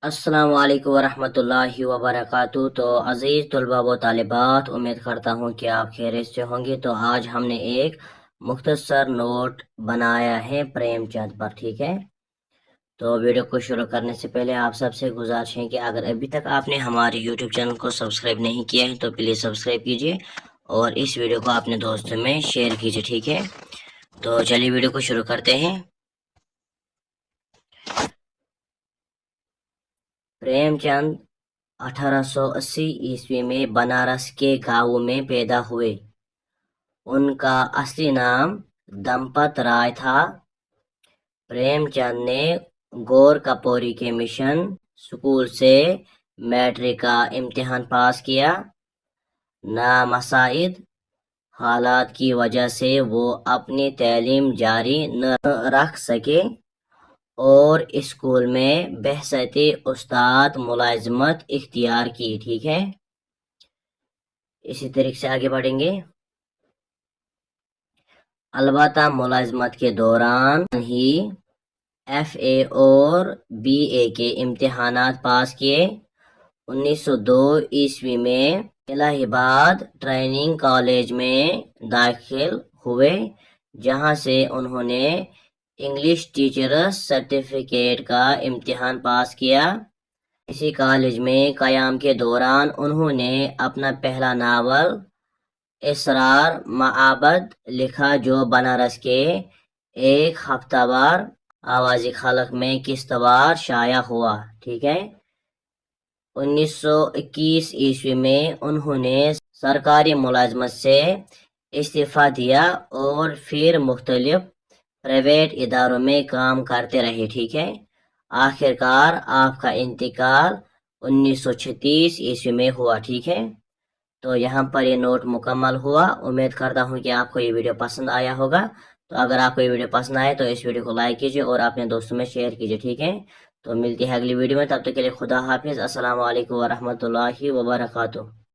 अस्सलाम वालेकुम वरहमतुल्लाहि वबरकातुहू। तो अज़ीज़ तलबा व तालिबात, उम्मीद करता हूँ कि आप खैरियत से होंगे। तो आज हमने एक मुख्तसर नोट बनाया है प्रेमचंद पर, ठीक है। तो वीडियो को शुरू करने से पहले आप सबसे गुजारिश है कि अगर अभी तक आपने हमारे यूट्यूब चैनल को सब्सक्राइब नहीं किया है तो प्लीज़ सब्सक्राइब कीजिए और इस वीडियो को अपने दोस्तों में शेयर कीजिए, ठीक है। तो चलिए वीडियो को शुरू करते हैं। प्रेमचंद 1880 ईस्वी में बनारस के गांव में पैदा हुए। उनका असली नाम दंपत राय था। प्रेमचंद ने गौर कपूरी के मिशन स्कूल से मैट्रिक का इम्तिहान पास किया। नामसाइद हालात की वजह से वो अपनी तालीम जारी न रख सके और स्कूल में बहसती उस्ताद मुलाजमत इख्तियार की, ठीक है। इसी तरीके से आगे बढ़ेंगे। अलबत्ता मुलाजमत के दौरान ही FA और BA के इम्तिहानात पास किए। 1902 ईस्वी में इलाहाबाद ट्रेनिंग कॉलेज में दाखिल हुए, जहां से उन्होंने इंग्लिश टीचर्स सर्टिफिकेट का इम्तिहान पास किया। इसी कॉलेज में क़याम के दौरान उन्होंने अपना पहला नावल इसरार माबद लिखा, जो बनारस के एक हफ्तावार आवाज़ी खलक में किस्तवार शाया हुआ, ठीक है। 1921 ईस्वी में उन्होंने सरकारी मुलाजमत से इस्तीफ़ा दिया और फिर मुख्तलिफ प्राइवेट इदारों में काम करते रहे, ठीक है। आखिरकार आपका इंतकाल 1936 ईस्वी में हुआ, ठीक है। तो यहाँ पर ये नोट मुकम्मल हुआ। उम्मीद करता हूँ कि आपको ये वीडियो पसंद आया होगा। तो अगर आपको ये वीडियो पसंद आए तो इस वीडियो को लाइक कीजिए और अपने दोस्तों में शेयर कीजिए, ठीक है। तो मिलती है अगली वीडियो में, तब तक के लिए खुदा हाफिज़। अस्सलाम वालेकुम वरहमतुल्लाहि वबरकातुहू।